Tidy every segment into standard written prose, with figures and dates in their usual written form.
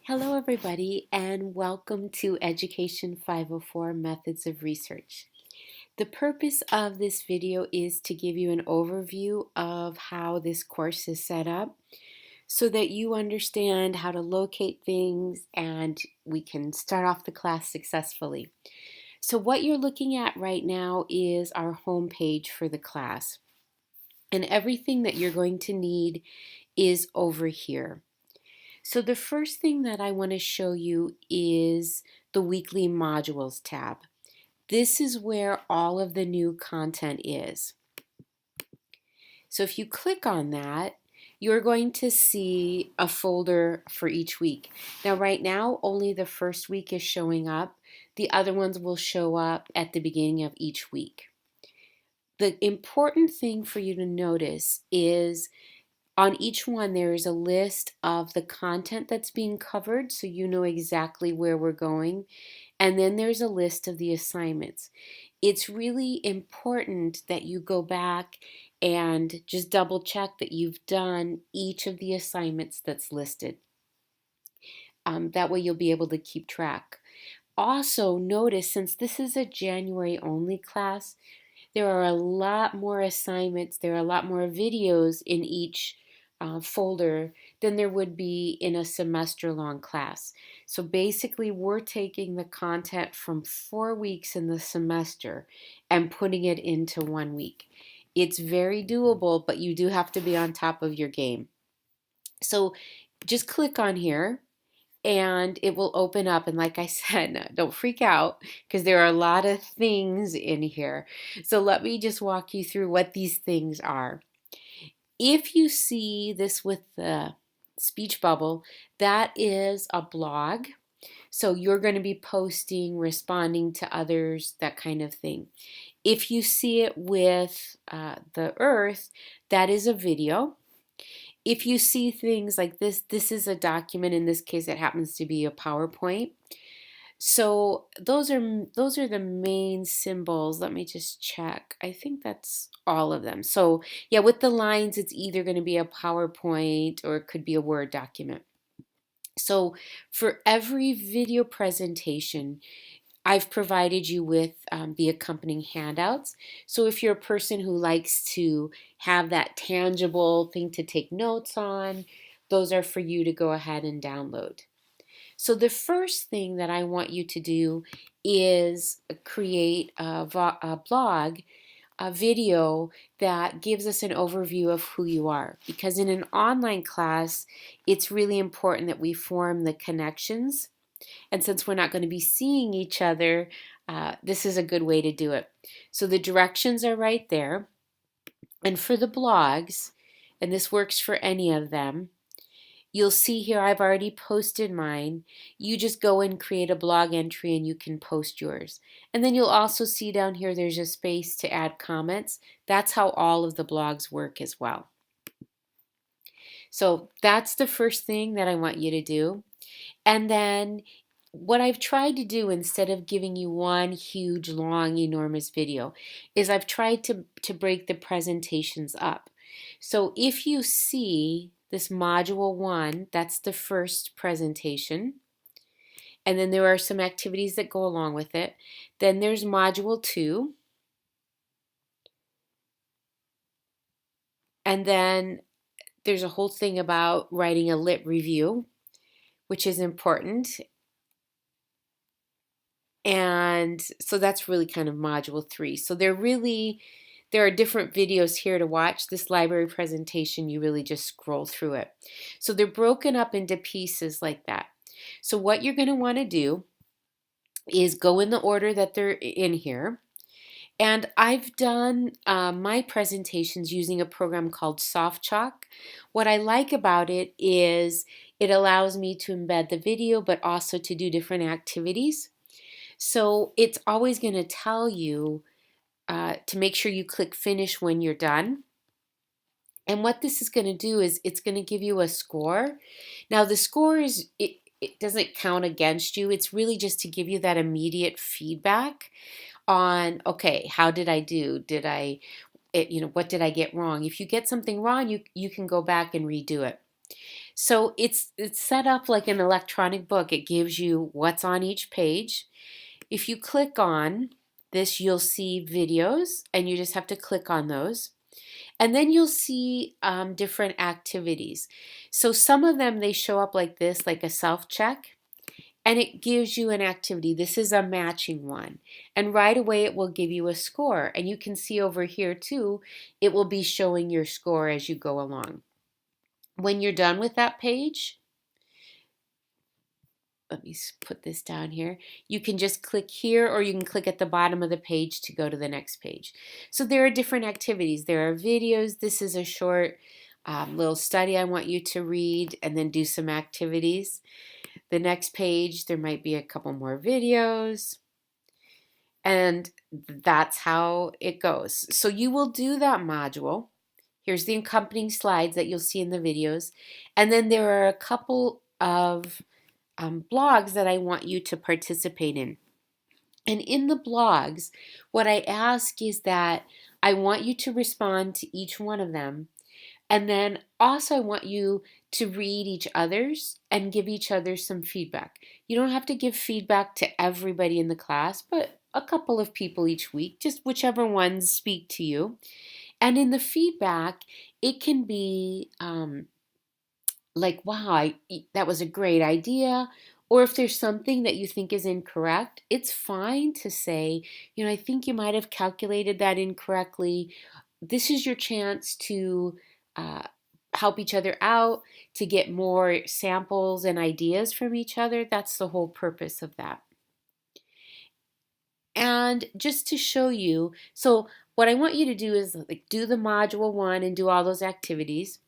Hello, everybody, and welcome to Education 504 Methods of Research. The purpose of this video is to give you an overview of how this course is set up so that you understand how to locate things and we can start off the class successfully. So what you're looking at right now is our home page for the class, and everything that you're going to need is over here. So the first thing that I want to show you is the weekly modules tab. This is where all of the new content is. So if you click on that, you're going to see a folder for each week. Now right now, only the first week is showing up. The other ones will show up at the beginning of each week. The important thing for you to notice is on each one, there is a list of the content that's being covered, so you know exactly where we're going. And then there's a list of the assignments. It's really important that you go back and just double check that you've done each of the assignments that's listed. That way you'll be able to keep track. Also, notice since this is a January only class, there are a lot more assignments, there are a lot more videos in each folder than there would be in a semester-long class. So basically, we're taking the content from 4 weeks in the semester and putting it into 1 week. It's very doable, but you do have to be on top of your game. So just click on here and it will open up, and like I said, don't freak out because there are a lot of things in here. So let me just walk you through what these things are. If you see this with the speech bubble, that is a blog. So you're going to be posting, responding to others, that kind of thing. If you see it with the earth, that is a video. If you see things like this is a document. In this case, it happens to be a PowerPoint. So those are the main symbols. Let me just check. I think that's all of them. So yeah, with the lines, it's either going to be a PowerPoint or it could be a Word document. So for every video presentation, I've provided you with the accompanying handouts. So if you're a person who likes to have that tangible thing to take notes on, those are for you to go ahead and download. So the first thing that I want you to do is create a blog, a video that gives us an overview of who you are. Because in an online class, it's really important that we form the connections. And since we're not going to be seeing each other, this is a good way to do it. So the directions are right there. And for the blogs, and this works for any of them, you'll see here I've already posted mine. You just go and create a blog entry and you can post yours. And then you'll also see down here there's a space to add comments. That's how all of the blogs work as well. So that's the first thing that I want you to do. And then what I've tried to do, instead of giving you one huge, long, enormous video, is I've tried to break the presentations up. So if you see this module 1, that's the first presentation. And then there are some activities that go along with it. Then there's module 2. And then there's a whole thing about writing a lit review, which is important. And so that's really kind of module 3. So there are different videos here to watch. This library presentation, you really just scroll through it. So they're broken up into pieces like that. So what you're going to want to do is go in the order that they're in here. And I've done my presentations using a program called SoftChalk. What I like about it is it allows me to embed the video, but also to do different activities. So it's always going to tell you to make sure you click finish when you're done. And what this is going to do is it's going to give you a score. Now the score it doesn't count against you. It's really just to give you that immediate feedback on, okay, how did I do? What did I get wrong? If you get something wrong, you can go back and redo it. So it's set up like an electronic book. It gives you what's on each page. If you click on this, you'll see videos, and you just have to click on those. And then you'll see different activities. So some of them, they show up like this, like a self-check, and it gives you an activity. This is a matching one. And right away it will give you a score. And you can see over here too, it will be showing your score as you go along. When you're done with that page, let me put this down here. You can just click here, or you can click at the bottom of the page to go to the next page. So there are different activities. There are videos. This is a short little study I want you to read and then do some activities. The next page, there might be a couple more videos. And that's how it goes. So you will do that module. Here's the accompanying slides that you'll see in the videos. And then there are a couple of blogs that I want you to participate in. And in the blogs, what I ask is that I want you to respond to each one of them. And then also I want you to read each other's and give each other some feedback. You don't have to give feedback to everybody in the class, but a couple of people each week, just whichever ones speak to you. And in the feedback, it can be like, wow, that was a great idea. Or if there's something that you think is incorrect, it's fine to say, I think you might have calculated that incorrectly. This is your chance to help each other out, to get more samples and ideas from each other. That's the whole purpose of that. And just to show you, so what I want you to do is do the module 1 and do all those activities.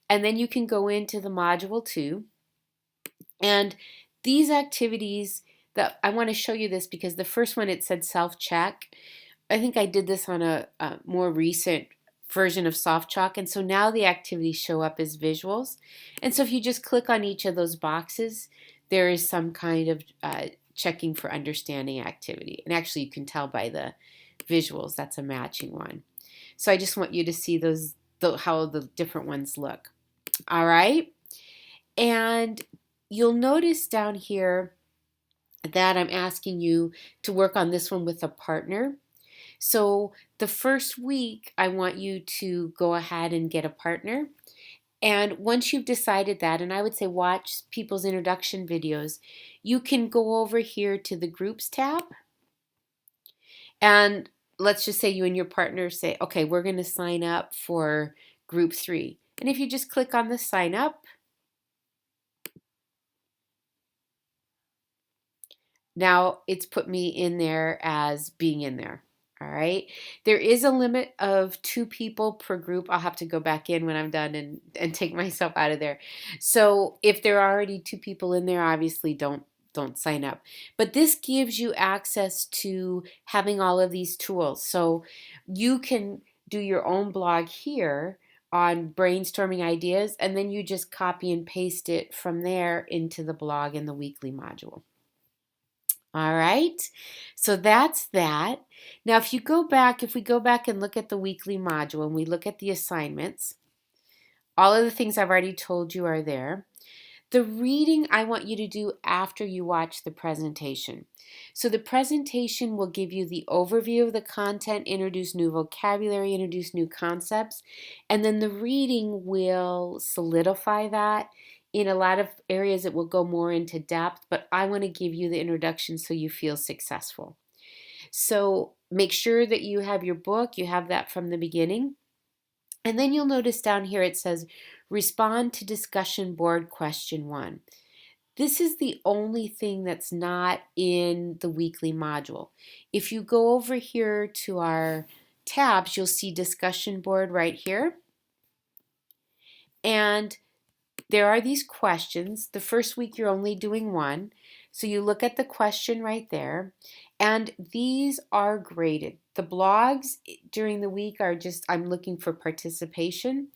And then you can go into the module 2. And these activities, that I want to show you this because the first one, it said self-check. I think I did this on a more recent version of SoftChalk, and so now the activities show up as visuals. And so if you just click on each of those boxes, there is some kind of checking for understanding activity. And actually you can tell by the visuals that's a matching one. So I just want you to see those, how the different ones look. All right, and you'll notice down here that I'm asking you to work on this one with a partner. So the first week, I want you to go ahead and get a partner. And once you've decided that, and I would say watch people's introduction videos, you can go over here to the Groups tab. And let's just say you and your partner say, okay, we're going to sign up for Group 3. And if you just click on the Sign Up, now it's put me in there as being in there. All right. There is a limit of 2 people per group. I'll have to go back in when I'm done and take myself out of there. So if there are already 2 people in there, obviously don't sign up. But this gives you access to having all of these tools. So you can do your own blog here on brainstorming ideas, and then you just copy and paste it from there into the blog in the weekly module. All right, so that's that. Now, if we go back and look at the weekly module and we look at the assignments, all of the things I've already told you are there. The reading I want you to do after you watch the presentation. So the presentation will give you the overview of the content, introduce new vocabulary, introduce new concepts, and then the reading will solidify that. In a lot of areas it will go more into depth, but I want to give you the introduction so you feel successful. So make sure that you have your book, you have that from the beginning. And then you'll notice down here it says, respond to discussion board question 1. This is the only thing that's not in the weekly module. If you go over here to our tabs, you'll see discussion board right here. And there are these questions. The first week you're only doing 1. So you look at the question right there. And these are graded. The blogs during the week are just, I'm looking for participation.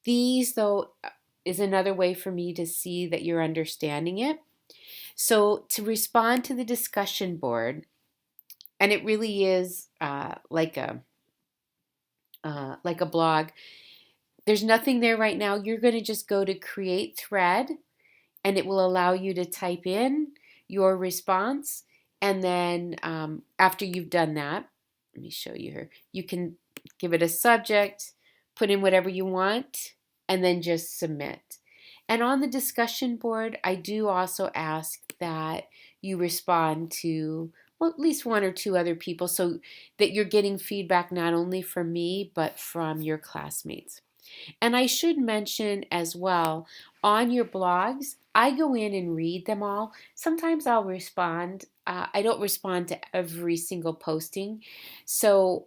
These, though, is another way for me to see that you're understanding it. So to respond to the discussion board, and it really is like a blog, There's nothing there right now. You're going to just go to create thread, and it will allow you to type in your response. And then after you've done that, let me show you here. You can give it a subject, put in whatever you want, and then just submit. And on the discussion board, I do also ask that you respond to, well, at least one or two other people so that you're getting feedback not only from me, but from your classmates. And I should mention as well, on your blogs, I go in and read them all. Sometimes I'll respond. I don't respond to every single posting. So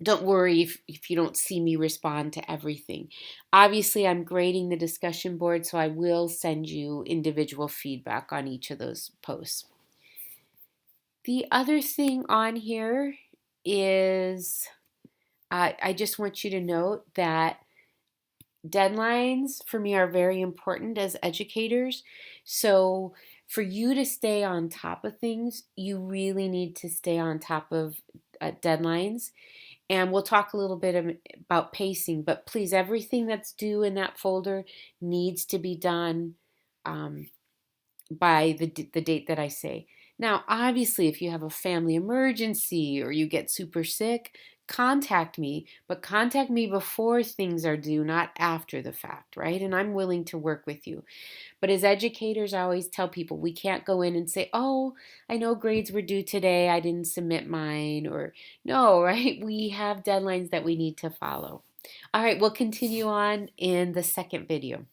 don't worry if you don't see me respond to everything. Obviously, I'm grading the discussion board, so I will send you individual feedback on each of those posts. The other thing on here is I just want you to note that deadlines for me are very important as educators. So for you to stay on top of things, you really need to stay on top of deadlines. And we'll talk a little bit about pacing, but please, everything that's due in that folder needs to be done by the date that I say. Now, obviously, if you have a family emergency or you get super sick, contact me, but contact me before things are due, not after the fact, right? And I'm willing to work with you. But as educators, I always tell people we can't go in and say, oh, I know grades were due today, I didn't submit mine, or no, right? We have deadlines that we need to follow. All right, we'll continue on in the second video.